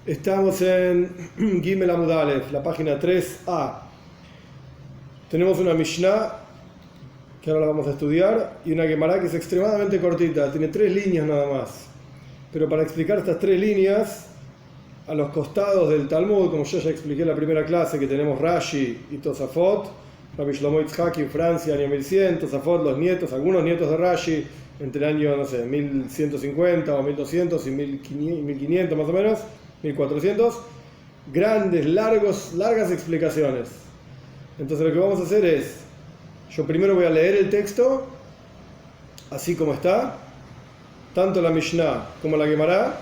Estamos en Gimel Amud Aleph, la página 3a. Tenemos una Mishnah, que ahora la vamos a estudiar, y una Gemara que es extremadamente cortita, tiene 3 líneas nada más. Pero para explicar estas 3 líneas, a los costados del Talmud, como yo ya expliqué en la primera clase, que tenemos Rashi y Tosafot, Rabbi Shlomo Yitzhaki en Francia, año 1100, Tosafot, los nietos, algunos nietos de Rashi, entre el año, 1150 o 1200 y 1500 más o menos, 1400, grandes, largas explicaciones. Entonces lo que vamos a hacer es, yo primero voy a leer el texto, así como está, tanto la Mishnah como la Gemara.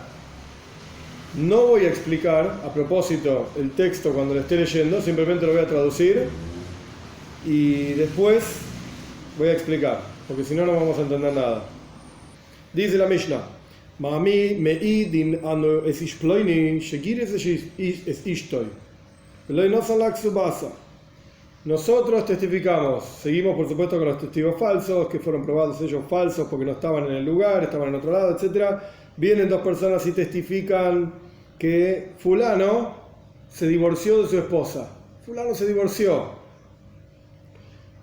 No voy a explicar a propósito el texto cuando lo esté leyendo, simplemente lo voy a traducir y después voy a explicar, porque si no, no vamos a entender nada. Dice la Mishnah: Mami meidin anu es ishploini shegires es ishtoy. Nosotros testificamos, seguimos por supuesto con los testigos falsos, que fueron probados ellos falsos porque no estaban en el lugar, estaban en otro lado, etc. Vienen 2 personas y testifican que fulano se divorció de su esposa. Fulano se divorció,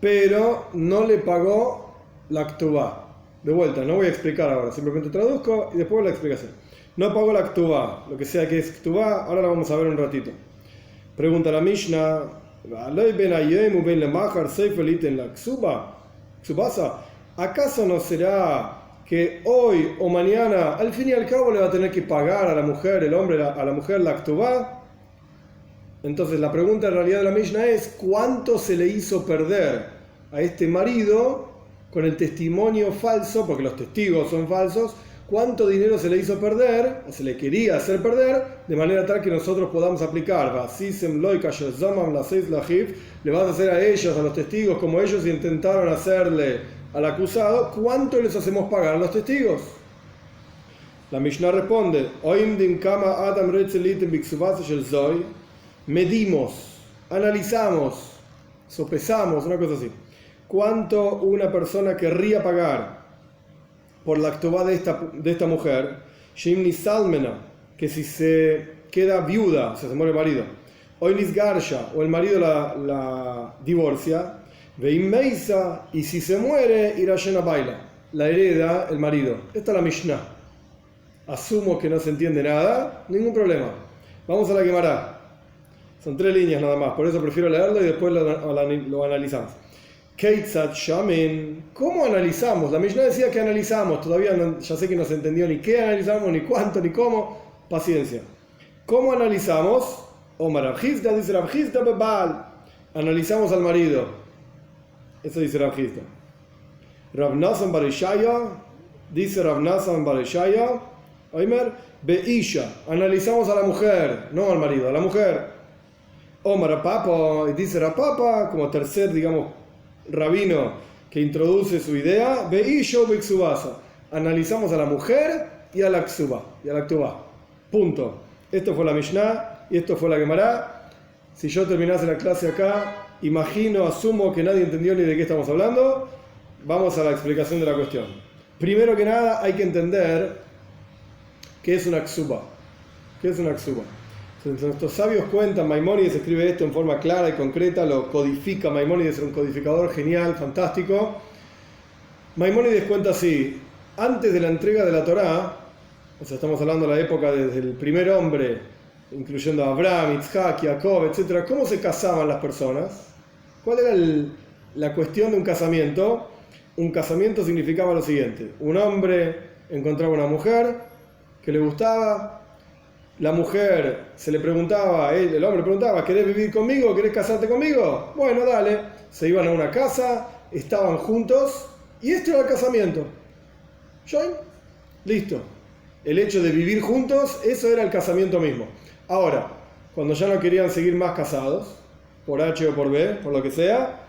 pero no le pagó la ktubá. De vuelta, no voy a explicar ahora, simplemente traduzco y después la explicación. No pagó la ktubá, lo que sea que es ktubá, ahora la vamos a ver un ratito. Pregunta la Mishnah: ¿acaso no será que hoy o mañana, al fin y al cabo, le va a tener que pagar a la mujer, el hombre a la mujer la ktubá? Entonces la pregunta en realidad de la Mishnah es: ¿cuánto se le hizo perder a este marido con el testimonio falso, porque los testigos son falsos? ¿Cuánto dinero se le hizo perder, o se le quería hacer perder, de manera tal que nosotros podamos aplicar? Le vas a hacer a ellos, a los testigos, como ellos intentaron hacerle al acusado. ¿Cuánto les hacemos pagar a los testigos? La Mishnah responde: medimos, analizamos, sopesamos, una cosa así, cuánto una persona querría pagar por la ktubá de esta mujer, Shimni Salmena, que si se queda viuda, o sea, se muere el marido, Oinis Garsha, o el marido la divorcia, Veim Meisa, y si se muere, Irashena Baila, la hereda el marido. Esta es la Mishnah. Asumo que no se entiende nada, ningún problema. Vamos a la Gemara. Son 3 líneas nada más, por eso prefiero leerlo y después lo analizamos. Keitzat Shamin, ¿cómo analizamos? La Mishnah decía que analizamos, todavía no, ya sé que no se entendió ni qué analizamos, ni cuánto, ni cómo. Paciencia. ¿Cómo analizamos? Omar Abjizda dice Abjizda Bebal. Analizamos al marido. Eso dice Abjizda. Rav Nasan Barishaya dice Rav Nasan Barishaya. Oimer Beisha. Analizamos a la mujer, no al marido, a la mujer. Omar Papa dice Rapapa, como tercer, digamos, rabino que introduce su idea. Beisho Bexubasa. Analizamos a la mujer y a la ktubá. Punto. Esto fue la Mishnah y esto fue la Gemara. Si yo terminase la clase acá, asumo que nadie entendió ni de qué estamos hablando. Vamos a la explicación de la cuestión. Primero que nada hay que entender qué es una ksubá. ¿Qué es una ksubá? Nuestros sabios cuentan, Maimónides escribe esto en forma clara y concreta, lo codifica. Maimónides es un codificador genial, fantástico. Maimónides cuenta así: antes de la entrega de la Torá, o sea, estamos hablando de la época desde el primer hombre, incluyendo a Abraham, Yitzhak, Jacob, etc. ¿Cómo se casaban las personas? ¿Cuál era la cuestión de un casamiento? Un casamiento significaba lo siguiente: un hombre encontraba una mujer que le gustaba, la mujer se le preguntaba, el hombre preguntaba: ¿querés vivir conmigo? ¿Querés casarte conmigo? Bueno, dale. Se iban a una casa, estaban juntos y este era el casamiento. ¿Join? Listo. El hecho de vivir juntos, eso era el casamiento mismo. Ahora, cuando ya no querían seguir más casados, por H o por B, por lo que sea,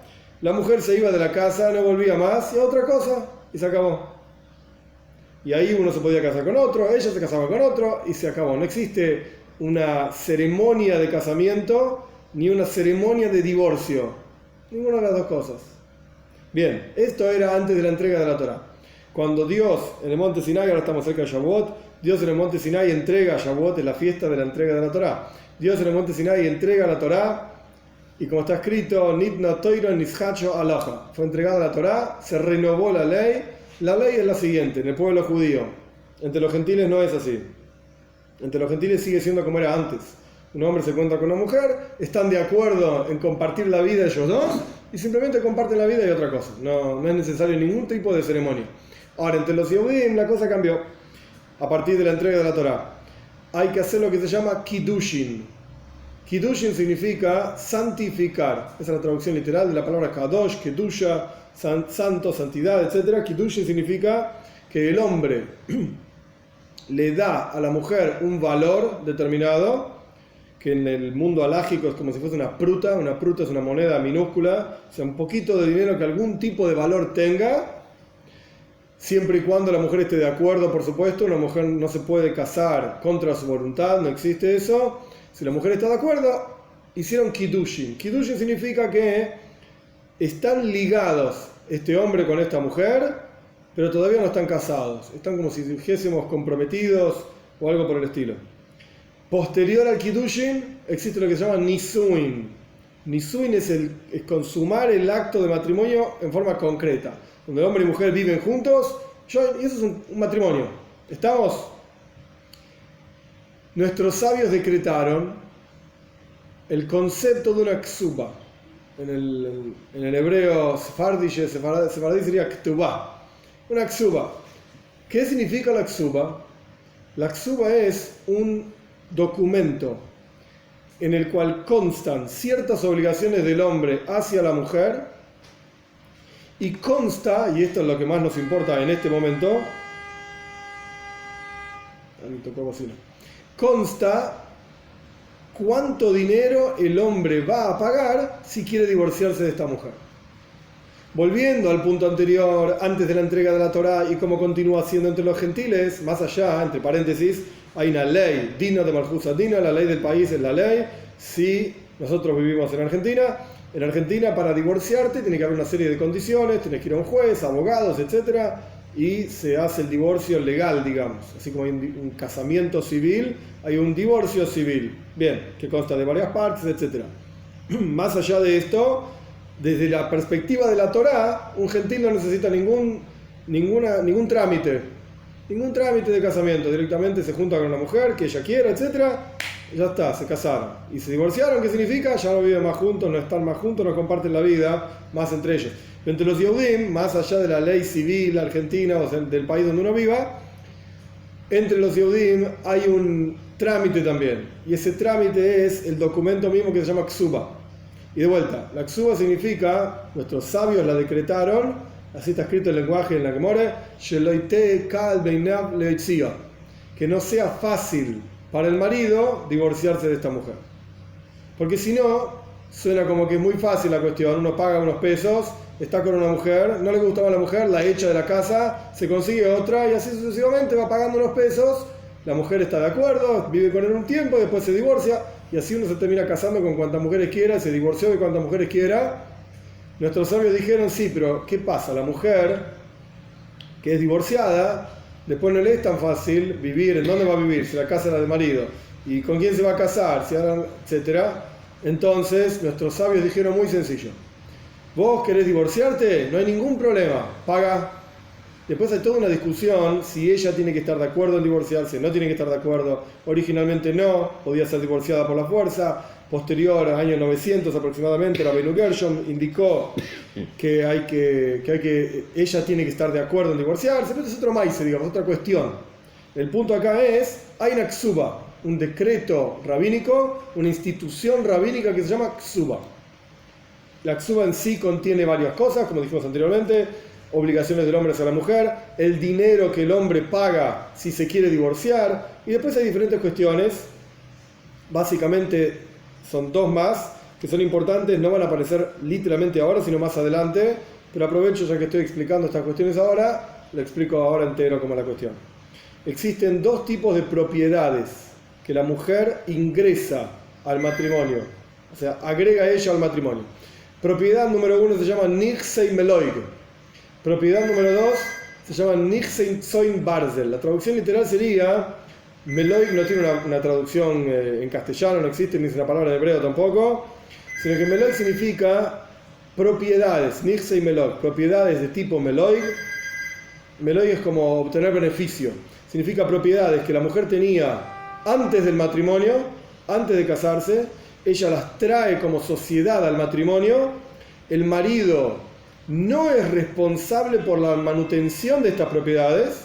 la mujer se iba de la casa, no volvía más, y a otra cosa, y se acabó. Y ahí uno se podía casar con otro, ella se casaba con otro, y se acabó. No existe una ceremonia de casamiento, ni una ceremonia de divorcio. Ninguna de las 2 cosas. Bien, esto era antes de la entrega de la Torá. Cuando Dios en el monte Sinai, ahora estamos cerca de Shavuot, Dios en el monte Sinai entrega a Shavuot, es la fiesta de la entrega de la Torá. Dios en el monte Sinai entrega la Torá, y como está escrito, Nitna Toiro Nishacho Aloha, fue entregada la Torá, se renovó la ley. La ley es la siguiente, en el pueblo judío, entre los gentiles no es así. Entre los gentiles sigue siendo como era antes. Un hombre se encuentra con una mujer, están de acuerdo en compartir la vida ellos dos, y simplemente comparten la vida y otra cosa. No es necesario ningún tipo de ceremonia. Ahora, entre los Yehudim la cosa cambió. A partir de la entrega de la Torá, hay que hacer lo que se llama Kiddushin. Kiddushin significa santificar. Esa es la traducción literal de la palabra Kadosh, Kedusha, santo, santidad, etc. Kiddushin significa que el hombre le da a la mujer un valor determinado, que en el mundo alágico es como si fuese una pruta. Una pruta es una moneda minúscula, o sea, un poquito de dinero que algún tipo de valor tenga, siempre y cuando la mujer esté de acuerdo, por supuesto. Una mujer no se puede casar contra su voluntad, no existe eso. Si la mujer está de acuerdo, hicieron Kiddushin. Kiddushin significa que están ligados este hombre con esta mujer, pero todavía no están casados. Están como si dijésemos comprometidos o algo por el estilo. Posterior al Kiddushin existe lo que se llama Nisuin. Nisuin es consumar el acto de matrimonio en forma concreta. Donde hombre y mujer viven juntos, y eso es un matrimonio. ¿Estamos? Nuestros sabios decretaron el concepto de una ksuba. En el hebreo sefardí sería ktubá. Una ksuba. ¿Qué significa la ksuba? La ksuba es un documento en el cual constan ciertas obligaciones del hombre hacia la mujer, y consta, y esto es lo que más nos importa en este momento, consta cuánto dinero el hombre va a pagar si quiere divorciarse de esta mujer. Volviendo al punto anterior, antes de la entrega de la Torá y cómo continúa siendo entre los gentiles, más allá, entre paréntesis, hay una ley, Dina de Malchus Dina, la ley del país es la ley. Si nosotros vivimos en Argentina para divorciarte tiene que haber una serie de condiciones, tienes que ir a un juez, abogados, etc. Y se hace el divorcio legal, digamos. Así como hay un casamiento civil, hay un divorcio civil. Bien, que consta de varias partes, etc. Más allá de esto, desde la perspectiva de la Torá, un gentil no necesita ningún trámite. Ningún trámite de casamiento. Directamente se junta con una mujer que ella quiera, etc. Ya está, se casaron. Y se divorciaron, ¿qué significa? Ya no viven más juntos, no están más juntos, no comparten la vida más entre ellos. Pero entre los Yehudim, más allá de la ley civil argentina o sea, del país donde uno viva, entre los Yehudim hay un trámite también. Y ese trámite es el documento mismo que se llama Ksuba. Y de vuelta, la Ksuba significa, nuestros sabios la decretaron, así está escrito el lenguaje en la Gemara, que no sea fácil para el marido divorciarse de esta mujer. Porque si no, suena como que es muy fácil la cuestión. Uno paga unos pesos, está con una mujer, no le gustaba a la mujer, la echa de la casa, se consigue otra y así sucesivamente va pagando unos pesos. La mujer está de acuerdo, vive con él un tiempo, después se divorcia y así uno se termina casando con cuantas mujeres quiera, se divorció de cuantas mujeres quiera. Nuestros sabios dijeron, sí, pero ¿qué pasa? La mujer que es divorciada, después no le es tan fácil vivir. ¿En dónde va a vivir? Si la casa era del marido. ¿Y con quién se va a casar? Etcétera. Entonces, nuestros sabios dijeron muy sencillo. Vos querés divorciarte, no hay ningún problema, paga. Después hay toda una discusión si ella tiene que estar de acuerdo en divorciarse, no tiene que estar de acuerdo. Originalmente no, podía ser divorciada por la fuerza. Posterior, al año 900 aproximadamente, Rabbeinu Gershom indicó que ella tiene que estar de acuerdo en divorciarse, pero es otro maíz, digamos, otra cuestión. El punto acá es, hay una ksuba, un decreto rabínico, una institución rabínica que se llama ksuba. La ksuba en sí contiene varias cosas, como dijimos anteriormente, obligaciones del hombre hacia la mujer, el dinero que el hombre paga si se quiere divorciar, y después hay diferentes cuestiones. Básicamente son dos más que son importantes, no van a aparecer literalmente ahora, sino más adelante, pero aprovecho ya que estoy explicando estas cuestiones ahora, lo explico ahora entero como la cuestión. Existen dos tipos de propiedades que la mujer ingresa al matrimonio, o sea, agrega ella al matrimonio. Propiedad número uno se llama Nichsei Meloig. Propiedad número dos se llaman Nixein Zoin Barzel. La traducción literal sería, Meloig no tiene una traducción en castellano, no existe ni una palabra en hebreo tampoco, sino que Meloig significa propiedades, Nixein Meloig, propiedades de tipo Meloig. Meloig es como obtener beneficio, significa propiedades que la mujer tenía antes del matrimonio, antes de casarse, ella las trae como sociedad al matrimonio, el marido no es responsable por la manutención de estas propiedades,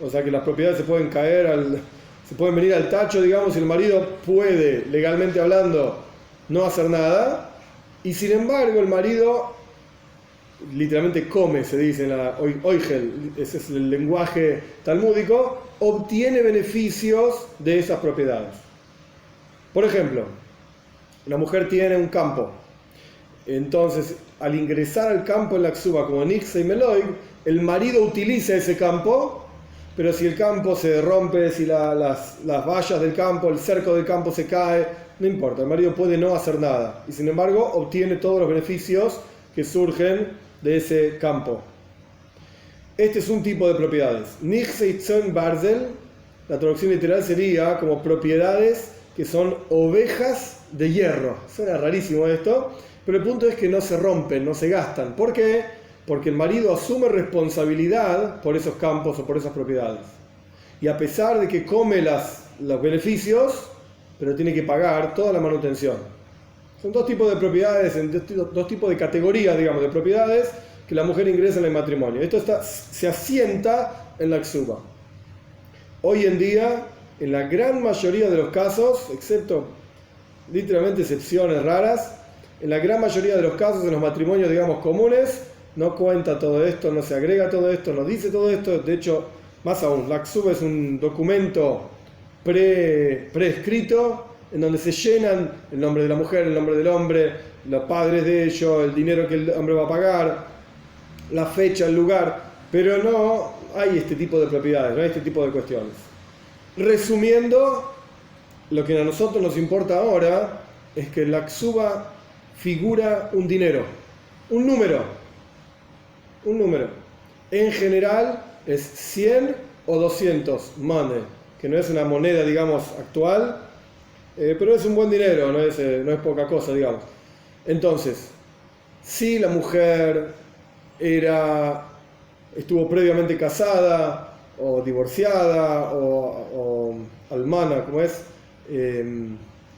o sea que las propiedades se pueden caer, se pueden venir al tacho, digamos, y el marido puede, legalmente hablando, no hacer nada, y sin embargo el marido literalmente come, se dice en la oigel, ese es el lenguaje talmúdico, obtiene beneficios de esas propiedades. Por ejemplo, la mujer tiene un campo, entonces al ingresar al campo en la ksuba como Nixei Meloig, el marido utiliza ese campo, pero si el campo se rompe, si las vallas del campo, el cerco del campo se cae, no importa, el marido puede no hacer nada, y sin embargo obtiene todos los beneficios que surgen de ese campo. Este es un tipo de propiedades. Nixei Tzon Barzel, la traducción literal sería como propiedades que son ovejas de hierro. Suena rarísimo esto, pero el punto es que no se rompen, no se gastan. ¿Por qué? Porque el marido asume responsabilidad por esos campos o por esas propiedades. Y a pesar de que come los beneficios, pero tiene que pagar toda la manutención. Son dos tipos de propiedades, dos tipos de categorías, digamos, de propiedades que la mujer ingresa en el matrimonio. Esto se asienta en la ksuba. Hoy en día, en la gran mayoría de los casos, excepto literalmente excepciones raras, en la gran mayoría de los casos, en los matrimonios, digamos, comunes, no cuenta todo esto, no se agrega todo esto, no dice todo esto. De hecho, más aún, la ksuba es un documento preescrito en donde se llenan el nombre de la mujer, el nombre del hombre, los padres de ellos, el dinero que el hombre va a pagar, la fecha, el lugar, pero no hay este tipo de propiedades, no hay este tipo de cuestiones. Resumiendo, lo que a nosotros nos importa ahora es que en la ksuba figura un dinero, un número. En general es 100 o 200 money, que no es una moneda, digamos, actual, pero es un buen dinero, no es poca cosa, digamos. Entonces, si la mujer estuvo previamente casada, o divorciada, o almana, como es,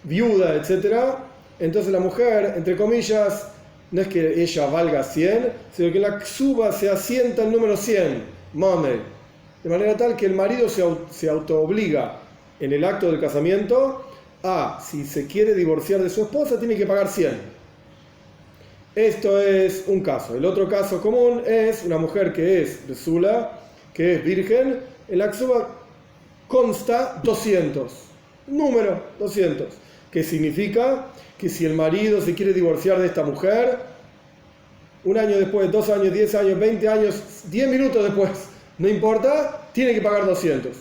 viuda, etc., entonces la mujer, entre comillas, no es que ella valga 100, sino que la ksuba se asienta el número 100, money, de manera tal que el marido se autoobliga en el acto del casamiento si se quiere divorciar de su esposa, tiene que pagar 100. Esto es un caso. El otro caso común es una mujer que es besula, que es virgen, en la ksuba consta 200, número 200, que significa que si el marido se quiere divorciar de esta mujer, un año después, 2 años, 10 años, 20 años, 10 minutos después, no importa, tiene que pagar 200.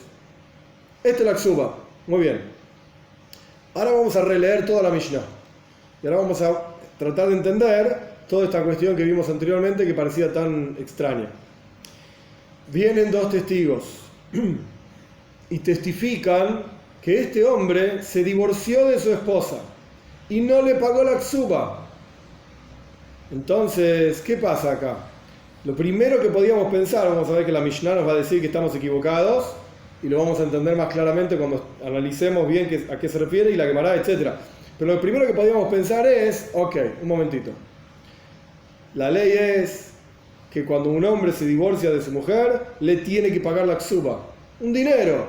Esta es la ksuba. Muy bien. Ahora vamos a releer toda la Mishnah. Y ahora vamos a tratar de entender toda esta cuestión que vimos anteriormente que parecía tan extraña. Vienen 2 testigos y testifican que este hombre se divorció de su esposa y no le pagó la ksuba. Entonces, ¿qué pasa acá? Lo primero que podíamos pensar, vamos a ver que la Mishnah nos va a decir que estamos equivocados y lo vamos a entender más claramente cuando analicemos bien a qué se refiere y la Gemara, etc. Pero lo primero que podíamos pensar es, un momentito. La ley es que cuando un hombre se divorcia de su mujer, le tiene que pagar la ksuba, un dinero.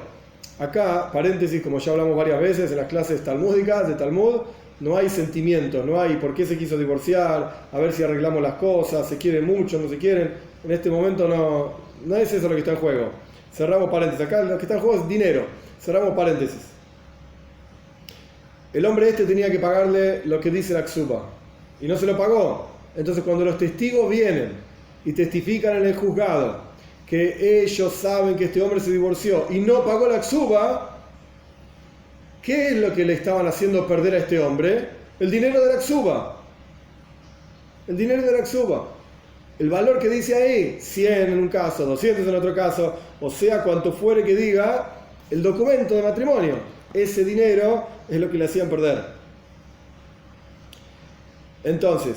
Acá, paréntesis, como ya hablamos varias veces en las clases talmúdicas de Talmud, no hay sentimiento, no hay por qué se quiso divorciar, a ver si arreglamos las cosas, se quieren mucho, no se quieren. En este momento no es eso lo que está en juego. Cerramos paréntesis. Acá lo que está en juego es dinero. Cerramos paréntesis. El hombre tenía que pagarle lo que dice la ksuba y no se lo pagó. Entonces cuando los testigos vienen y testifican en el juzgado que ellos saben que este hombre se divorció y no pagó la ksuba, ¿qué es lo que le estaban haciendo perder a este hombre? El dinero de la ksuba. El dinero de la ksuba. el valor que dice ahí, 100 en un caso, 200 en otro caso, o sea, cuanto fuere que diga el documento de matrimonio. Ese dinero es lo que le hacían perder. Entonces,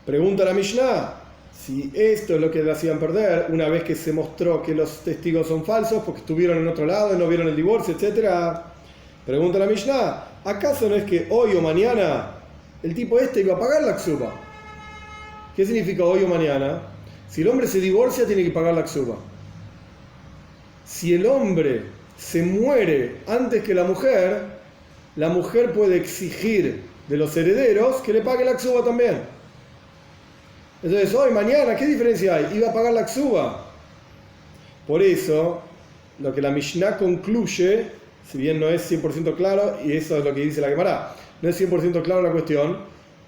pregunta la Mishnah, si esto es lo que le hacían perder, una vez que se mostró que los testigos son falsos porque estuvieron en otro lado y no vieron el divorcio, etc. Pregunta la Mishnah, ¿acaso no es que hoy o mañana el tipo este iba a pagar la ksuba? ¿Qué significa hoy o mañana? Si el hombre se divorcia, tiene que pagar la ksuba. Si el hombre se muere antes que la mujer puede exigir de los herederos que le pague la ksuba también. Entonces, hoy, mañana, ¿qué diferencia hay? Iba a pagar la ksuba. Por eso, lo que la Mishnah concluye, si bien no es 100% claro, y eso es lo que dice la Gemara, no es 100% claro la cuestión,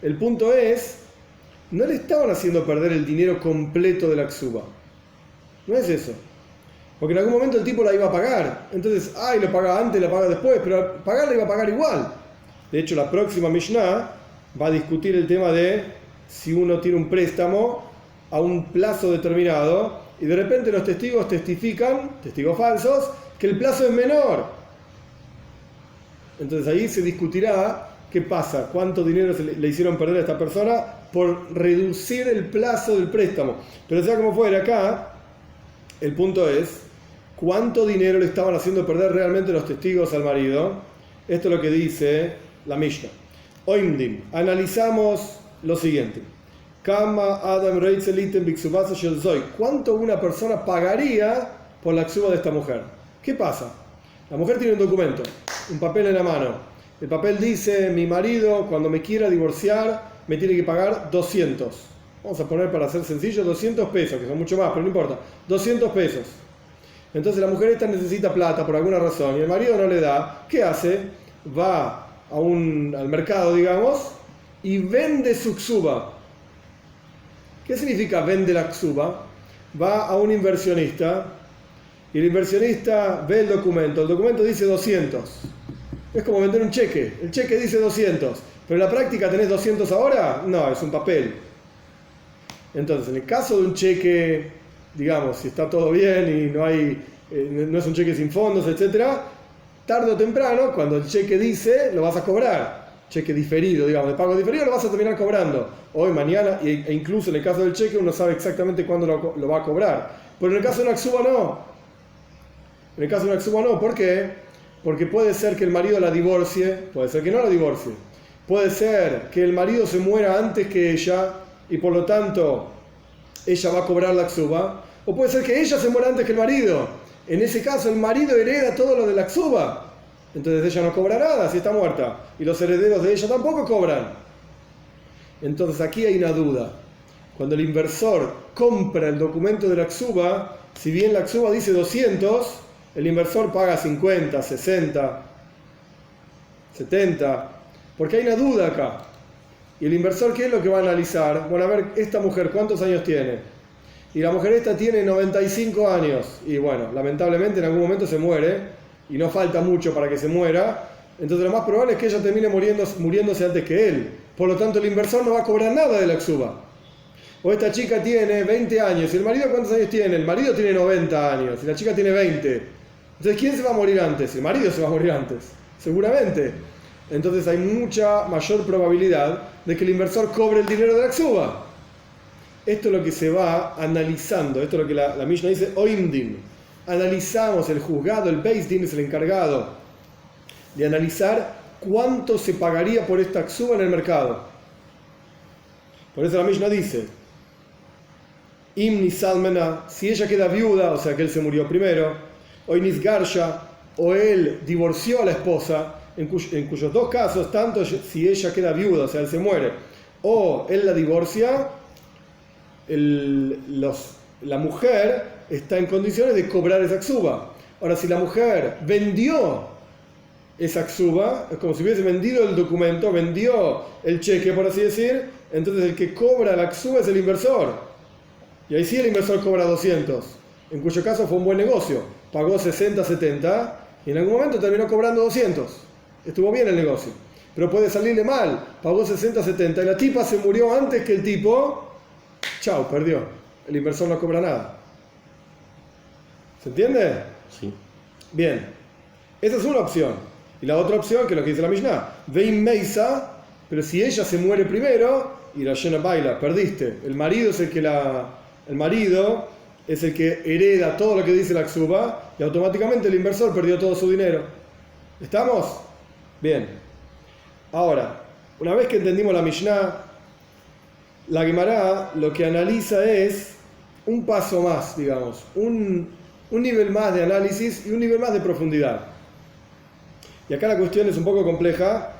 el punto es, no le estaban haciendo perder el dinero completo de la ksuba. No es eso. Porque en algún momento el tipo la iba a pagar. Entonces, lo paga antes, la paga después, pero pagarla iba a pagar igual. De hecho, la próxima Mishnah va a discutir el tema de si uno tiene un préstamo a un plazo determinado y de repente los testigos testifican, testigos falsos, que el plazo es menor. Entonces ahí se discutirá qué pasa, cuánto dinero le hicieron perder a esta persona por reducir el plazo del préstamo. Pero sea como fuera, acá el punto es cuánto dinero le estaban haciendo perder realmente los testigos al marido. Esto es lo que dice la Mishnah. Oimdim, analizamos lo siguiente. ¿Cuánto una persona pagaría por la ksuba de esta mujer? ¿Qué pasa? La mujer tiene un documento, un papel en la mano. El papel dice, mi marido cuando me quiera divorciar me tiene que pagar 200. Vamos a poner para hacer sencillo 200 pesos, que son mucho más, pero no importa. 200 pesos. Entonces la mujer esta necesita plata por alguna razón y el marido no le da. ¿Qué hace? Va al mercado, digamos, y vende su ksuba. ¿Qué significa vende la ksuba? Va a un inversionista y el inversionista ve el documento dice 200. Es como vender un cheque, el cheque dice 200, pero en la práctica ¿tenés 200 ahora? No, es un papel. Entonces, en el caso de un cheque, digamos, si está todo bien y no es un cheque sin fondos, etc., tarde o temprano, cuando el cheque dice, lo vas a cobrar. Cheque diferido, digamos, de pago diferido, lo vas a terminar cobrando. Hoy, mañana, e incluso en el caso del cheque, uno sabe exactamente cuándo lo va a cobrar. Pero en el caso de una ksuba no. En el caso de una ksuba no. ¿Por qué? Porque puede ser que el marido la divorcie, puede ser que no la divorcie. Puede ser que el marido se muera antes que ella y por lo tanto ella va a cobrar la ksuba. O puede ser que ella se muera antes que el marido. En ese caso el marido hereda todo lo de la ksuba. Entonces ella no cobra nada si está muerta. Y los herederos de ella tampoco cobran. Entonces aquí hay una duda. Cuando el inversor compra el documento de la ksuba, si bien la ksuba dice 200, el inversor paga 50, 60, 70. Porque hay una duda acá. Y el inversor, ¿qué es lo que va a analizar? Bueno, a ver, esta mujer, ¿cuántos años tiene? Y la mujer esta tiene 95 años. Y bueno, lamentablemente en algún momento se muere. Y no falta mucho para que se muera. Entonces lo más probable es que ella termine muriéndose antes que él. Por lo tanto, el inversor no va a cobrar nada de la ksuba. O esta chica tiene 20 años. ¿Y el marido cuántos años tiene? El marido tiene 90 años. Y la chica tiene 20. Entonces, ¿quién se va a morir antes? El marido se va a morir antes. Seguramente. Entonces hay mucha mayor probabilidad de que el inversor cobre el dinero de la ksuba. Esto es lo que se va analizando. Esto es lo que la Mishnah dice, oimdim. Analizamos, el juzgado, el Beis Din es el encargado de analizar cuánto se pagaría por esta ksuba en el mercado. Por eso la Mishnah dice, Imni Salmena, si ella queda viuda, o sea que él se murió primero, o Inis Garsha, o él divorció a la esposa, en cuyos dos casos, tanto si ella queda viuda, o sea él se muere, o él la divorcia, la mujer está en condiciones de cobrar esa ksuba. Ahora, si la mujer vendió esa ksuba, es como si hubiese vendido el documento, vendió el cheque, por así decir, entonces el que cobra la ksuba es el inversor. Y ahí sí el inversor cobra 200, en cuyo caso fue un buen negocio. Pagó 60, 70 y en algún momento terminó cobrando 200. Estuvo bien el negocio. Pero puede salirle mal. Pagó 60, 70 y la tipa se murió antes que el tipo chao, perdió. El inversor no cobra nada. ¿Se entiende? Sí. Bien. Esa es una opción. Y la otra opción, que es lo que dice la Mishnah, Vein Meisa, pero si ella se muere primero, y la llena baila, perdiste. El marido es el que hereda todo lo que dice la Ksuba, y automáticamente el inversor perdió todo su dinero. ¿Estamos? Bien. Ahora, una vez que entendimos la Mishnah, la Gemara lo que analiza es un paso más, digamos, un nivel más de análisis y un nivel más de profundidad. Y acá la cuestión es un poco compleja,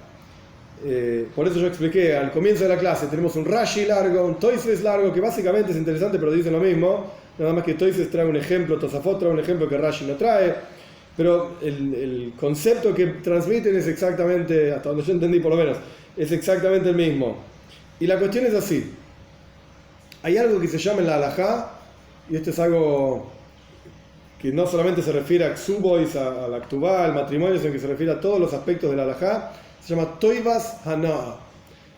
por eso yo expliqué al comienzo de la clase, tenemos un Rashi largo, un Tosfos largo, que básicamente es interesante pero dicen lo mismo, nada más que Tosfos trae un ejemplo, Tosafot trae un ejemplo que Rashi no trae, pero el concepto que transmiten es exactamente, hasta donde yo entendí por lo menos, es exactamente el mismo. Y la cuestión es así, hay algo que se llama en la halajá, y esto es algo que no solamente se refiere a Ksubois, a la Ktubá, al matrimonio, sino que se refiere a todos los aspectos de la halajá, se llama Toivas Hanaa.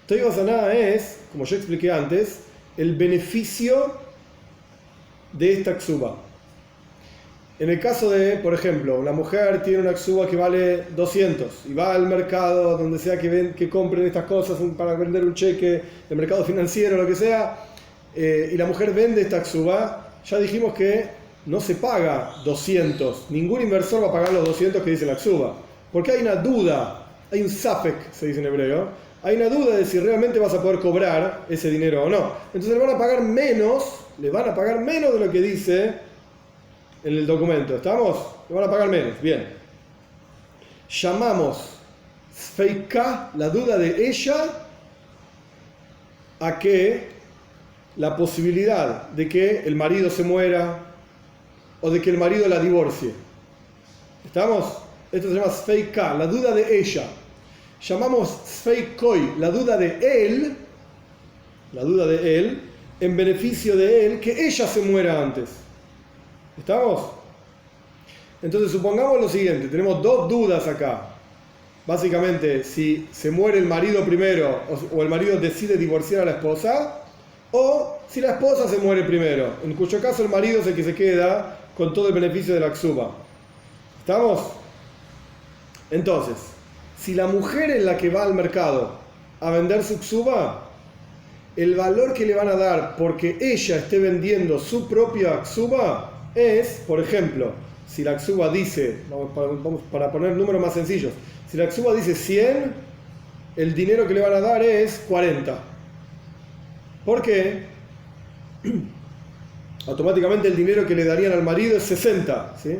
Toivas Hanaa es, como yo expliqué antes, el beneficio de esta Ksuba. En el caso de, por ejemplo, una mujer tiene una Ksuba que vale 200 y va al mercado, donde sea que compren estas cosas para vender un cheque, el mercado financiero, lo que sea, y la mujer vende esta Ksuba, ya dijimos que no se paga 200, ningún inversor va a pagar los 200 que dice la Ksuba, porque hay una duda, hay un safek, se dice en hebreo, hay una duda de si realmente vas a poder cobrar ese dinero o no. Entonces le van a pagar menos de lo que dice en el documento. ¿Estamos? Le van a pagar menos. Bien. Llamamos Sfeika, la duda de ella, a que la posibilidad de que el marido se muera o de que el marido la divorcie. ¿Estamos? Esto se llama Sfeika, la duda de ella. Llamamos Sfeikoi, la duda de él, en beneficio de él, que ella se muera antes. ¿Estamos? Entonces supongamos lo siguiente, tenemos dos dudas acá. Básicamente, si se muere el marido primero o el marido decide divorciar a la esposa, o si la esposa se muere primero, en cuyo caso el marido es el que se queda con todo el beneficio de la ksuba. ¿Estamos? Entonces, si la mujer es la que va al mercado a vender su ksuba, el valor que le van a dar porque ella esté vendiendo su propia ksuba es, por ejemplo, si la ksuba dice, vamos para poner números más sencillos, si la ksuba dice 100, el dinero que le van a dar es 40. ¿Por qué? Automáticamente el dinero que le darían al marido es 60, ¿sí?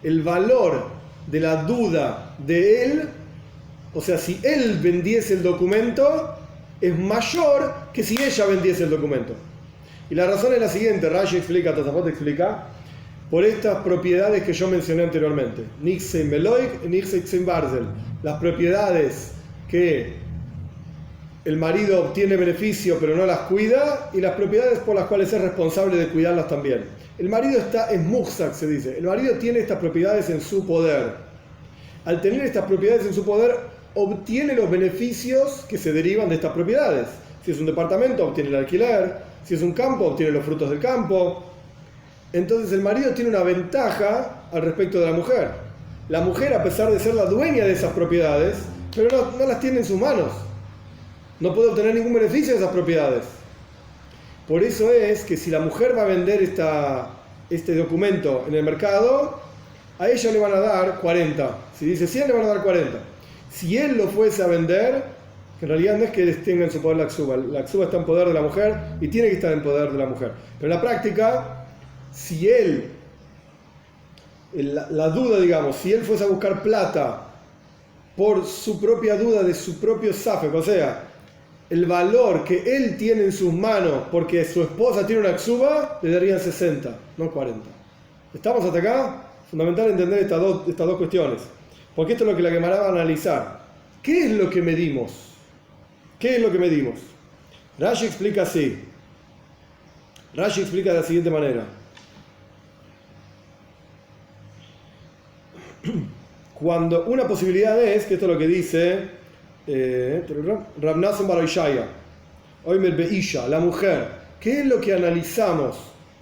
El valor de la duda de él, o sea, si él vendiese el documento, es mayor que si ella vendiese el documento. Y la razón es la siguiente, Rashi explica, Tosafot explica, por estas propiedades que yo mencioné anteriormente. Nixein Beloik y Nixein Barzel. Las propiedades que el marido obtiene beneficio pero no las cuida, y las propiedades por las cuales es responsable de cuidarlas también. El marido es muhzak, se dice. El marido tiene estas propiedades en su poder. Al tener estas propiedades en su poder, obtiene los beneficios que se derivan de estas propiedades. Si es un departamento, obtiene el alquiler. Si es un campo, obtiene los frutos del campo. Entonces el marido tiene una ventaja al respecto de la mujer. La mujer, a pesar de ser la dueña de esas propiedades, pero no las tiene en sus manos. No puede obtener ningún beneficio de esas propiedades. Por eso es que si la mujer va a vender este documento en el mercado, a ella le van a dar 40. Si dice 100, le van a dar 40. Si él lo fuese a vender, que en realidad no es que tenga en su poder la ksuba. La ksuba está en poder de la mujer y tiene que estar en poder de la mujer. Pero en la práctica, si la duda, digamos, si él fuese a buscar plata por su propia duda de su propio safek, o sea, el valor que él tiene en sus manos porque su esposa tiene una ksuba, le darían 60, no 40. ¿Estamos hasta acá? Fundamental entender estas dos cuestiones, porque esto es lo que la Gemara va a analizar. ¿Qué es lo que medimos? ¿Qué es lo que medimos? Rashi explica así. Rashi explica de la siguiente manera. Cuando una posibilidad es, que esto es lo que dice Rav Nassim bar Oishaya, Oimer Beisha, la mujer, ¿qué es lo que analizamos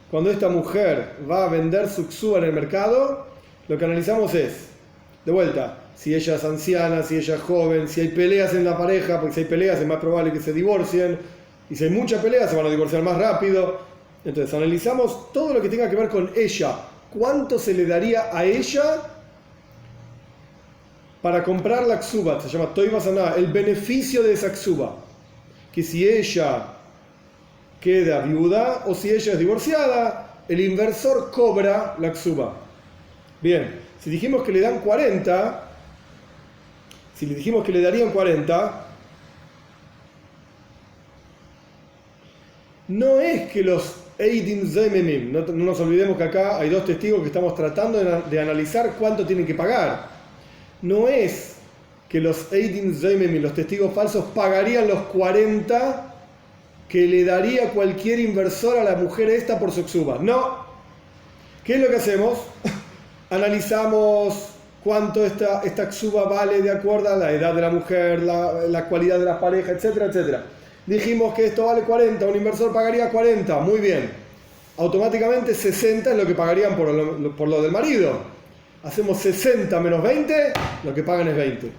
cuando esta mujer va a vender su ksuba en el mercado? Lo que analizamos es, de vuelta, si ella es anciana, si ella es joven, si hay peleas en la pareja, porque si hay peleas es más probable que se divorcien, y si hay muchas peleas se van a divorciar más rápido. Entonces analizamos todo lo que tenga que ver con ella. ¿Cuánto se le daría a ella para comprar la ksuba? Se llama toiva saná, el beneficio de esa ksuba. Que si ella queda viuda o si ella es divorciada, el inversor cobra la ksuba. Bien, si dijimos que le dan 40, si le dijimos que le darían 40, no es que los Eidim Zememim, no nos olvidemos que acá hay dos testigos que estamos tratando de analizar cuánto tienen que pagar. No es que los Eidim Zememim, los testigos falsos, pagarían los 40 que le daría cualquier inversor a la mujer esta por su ksuba. No. ¿Qué es lo que hacemos? Analizamos cuánto esta ksuba vale de acuerdo a la edad de la mujer, la cualidad de la pareja, etcétera, etcétera. Dijimos que esto vale 40, un inversor pagaría 40, muy bien. Automáticamente 60 es lo que pagarían por lo del marido. Hacemos 60 menos 20, lo que pagan es 20.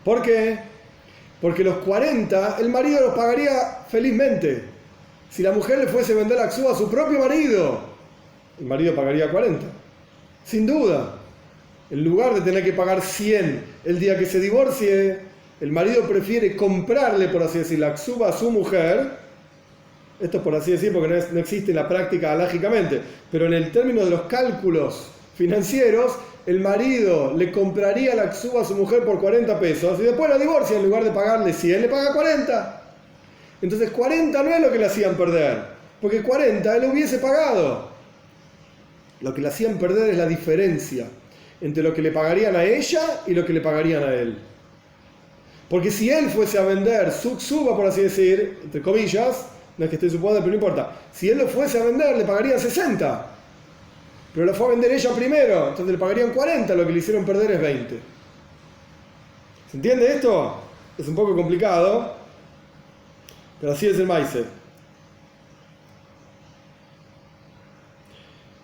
¿Por qué? Porque los 40 el marido los pagaría felizmente. Si la mujer le fuese a vender la ksuba a su propio marido, el marido pagaría 40. Sin duda. En lugar de tener que pagar 100 el día que se divorcie, el marido prefiere comprarle, por así decir, la ksuba a su mujer. Esto es por así decir porque no existe en la práctica halágicamente, pero en el término de los cálculos financieros, el marido le compraría la ksuba a su mujer por 40 pesos y después la divorcia, en lugar de pagarle 100, le paga 40. Entonces 40 no es lo que le hacían perder, porque 40 él hubiese pagado. Lo que le hacían perder es la diferencia entre lo que le pagarían a ella y lo que le pagarían a él. Porque si él fuese a vender su ksuba, por así decir, entre comillas, no es que esté suponiendo, pero no importa, si él lo fuese a vender, le pagarían 60. Pero lo fue a vender ella primero, entonces le pagarían 40, lo que le hicieron perder es 20. ¿Se entiende esto? Es un poco complicado, pero así es el Maiser.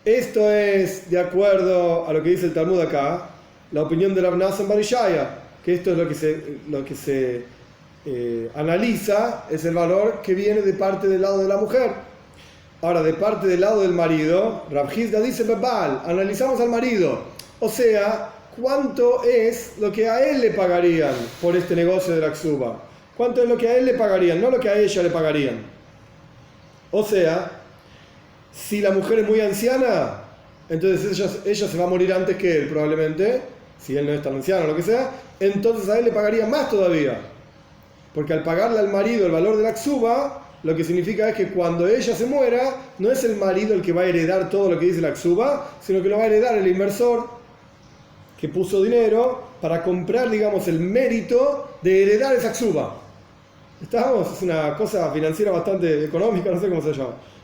Esto es, de acuerdo a lo que dice el Talmud acá, la opinión de Rav Nassan bar Ishaya, que esto es lo que se analiza, es el valor que viene de parte del lado de la mujer. Ahora, de parte del lado del marido, Rav Hizda dice Bebal, analizamos al marido, o sea, cuánto es lo que a él le pagarían por este negocio de la ksuba, cuánto es lo que a él le pagarían, no lo que a ella le pagarían. O sea, si la mujer es muy anciana, entonces ella se va a morir antes que él probablemente, si él no es tan anciano o lo que sea, entonces a él le pagarían más todavía, porque al pagarle al marido el valor de la ksuba, lo que significa es que cuando ella se muera, no es el marido el que va a heredar todo lo que dice la ksuba, sino que lo va a heredar el inversor que puso dinero para comprar, digamos, el mérito de heredar esa ksuba. ¿Estamos? Es una cosa financiera bastante económica, no sé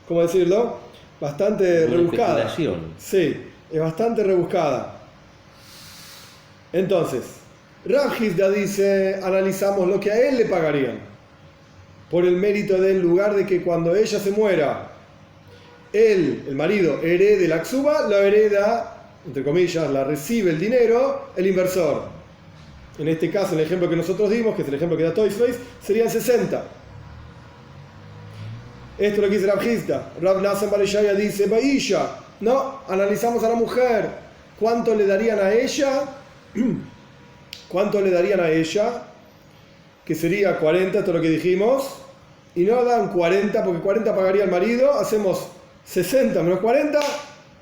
cómo decirlo, bastante rebuscada. Sí, es bastante rebuscada. Entonces, Rav Hizda dice, analizamos lo que a él le pagarían por el mérito de, en lugar de que cuando ella se muera, él, el marido, herede la ksuba, lo hereda, entre comillas, la recibe el dinero, el inversor. En este caso, en el ejemplo que nosotros dimos, que es el ejemplo que da Toyspace, serían 60. Esto es lo que dice Rav Hizda. Rav Nassan bar Ishaya dice, Baisha, no, analizamos a la mujer, ¿cuánto le darían a ella? ¿Cuánto le darían a ella? Que sería 40, esto es lo que dijimos, y no dan 40, porque 40 pagaría el marido, hacemos 60 menos 40,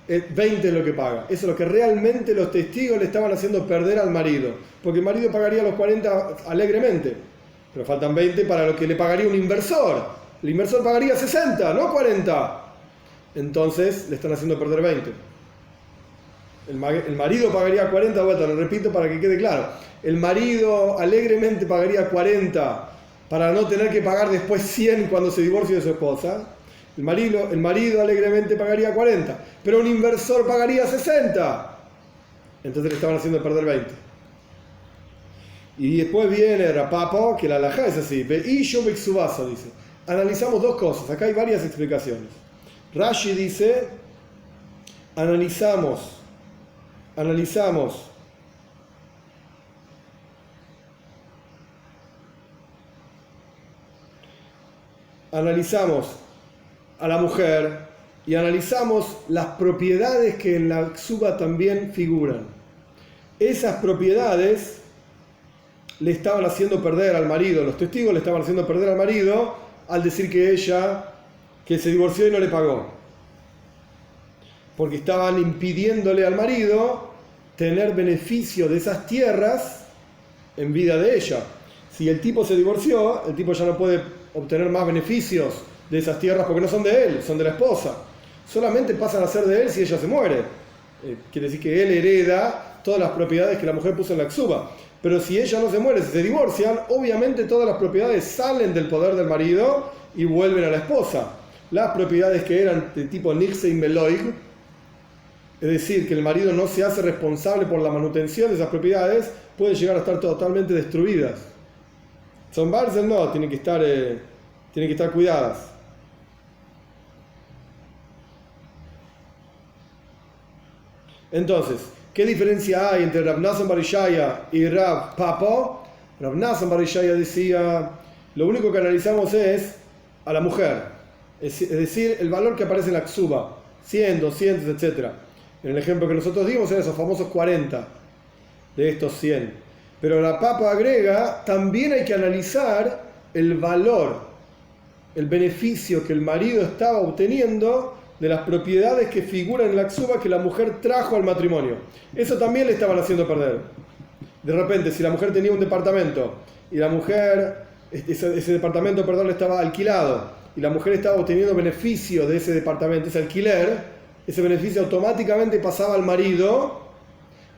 20 es lo que paga. Eso es lo que realmente los testigos le estaban haciendo perder al marido, porque el marido pagaría los 40 alegremente, pero faltan 20 para lo que le pagaría un inversor. El inversor pagaría 60, no 40. Entonces le están haciendo perder 20. El marido pagaría 40, vuelta, lo repito para que quede claro. El marido alegremente pagaría 40 para no tener que pagar después 100 cuando se divorcie de su esposa. El marido alegremente pagaría 40, pero un inversor pagaría 60. Entonces le estaban haciendo perder 20. Y después viene Rapapo, que la halajá es así. Be'isho be'ksubasa, dice. Analizamos dos cosas, acá hay varias explicaciones. Rashi dice, analizamos a la mujer y analizamos las propiedades que en la ksuba también figuran. Esas propiedades le estaban haciendo perder al marido, los testigos le estaban haciendo perder al marido al decir que se divorció y no le pagó. Porque estaban impidiéndole al marido tener beneficio de esas tierras en vida de ella. Si el tipo se divorció, el tipo ya no puede obtener más beneficios de esas tierras porque no son de él, son de la esposa. Solamente pasan a ser de él si ella se muere. Quiere decir que él hereda todas las propiedades que la mujer puso en la ksuba. Pero si ella no se muere, si se divorcian, obviamente todas las propiedades salen del poder del marido y vuelven a la esposa. Las propiedades que eran de tipo Nixei Meloig, es decir, que el marido no se hace responsable por la manutención de esas propiedades, pueden llegar a estar totalmente destruidas. Son Barzel no, tienen que estar cuidadas. Entonces, ¿qué diferencia hay entre Rav Nassan bar Ishaya y Rav Papa? Rav Nassan bar Ishaya decía, lo único que analizamos es a la mujer, es decir, el valor que aparece en la ksuba, 100, 200, etc. En el ejemplo que nosotros dimos eran esos famosos 40 de estos 100. Pero la Papa agrega, también hay que analizar el valor, el beneficio que el marido estaba obteniendo de las propiedades que figuran en la ksuba que la mujer trajo al matrimonio. Eso también le estaban haciendo perder. De repente, si la mujer tenía un departamento y la mujer, ese departamento, le estaba alquilado y la mujer estaba obteniendo beneficio de ese departamento, ese alquiler, ese beneficio automáticamente pasaba al marido.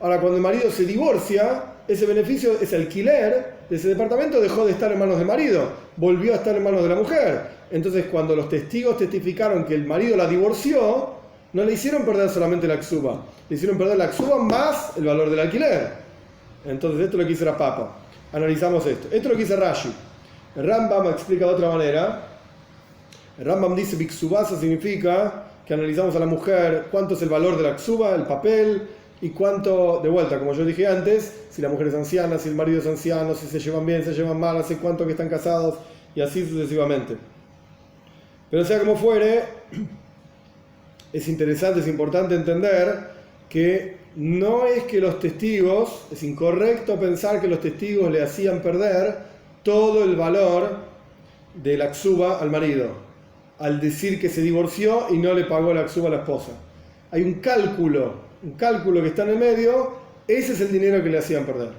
Ahora, cuando el marido se divorcia, ese beneficio, ese alquiler de ese departamento dejó de estar en manos del marido, volvió a estar en manos de la mujer. Entonces, cuando los testigos testificaron que el marido la divorció, no le hicieron perder solamente la ksuba, le hicieron perder la ksuba más el valor del alquiler. Entonces, esto es lo que dice la Papa. Analizamos esto. Esto es lo que dice Rashi. El Rambam explica de otra manera. El Rambam dice que ksubasa significa que analizamos a la mujer cuánto es el valor de la ksuba, el papel, y cuánto, de vuelta, como yo dije antes, si la mujer es anciana, si el marido es anciano, si se llevan bien, se llevan mal, hace cuánto que están casados, y así sucesivamente. Pero sea como fuere, es interesante, es importante entender que no es que los testigos, es incorrecto pensar que los testigos le hacían perder todo el valor de la ksuba al marido, al decir que se divorció y no le pagó la ksuba a la esposa. Hay un cálculo que está en el medio, ese es el dinero que le hacían perder.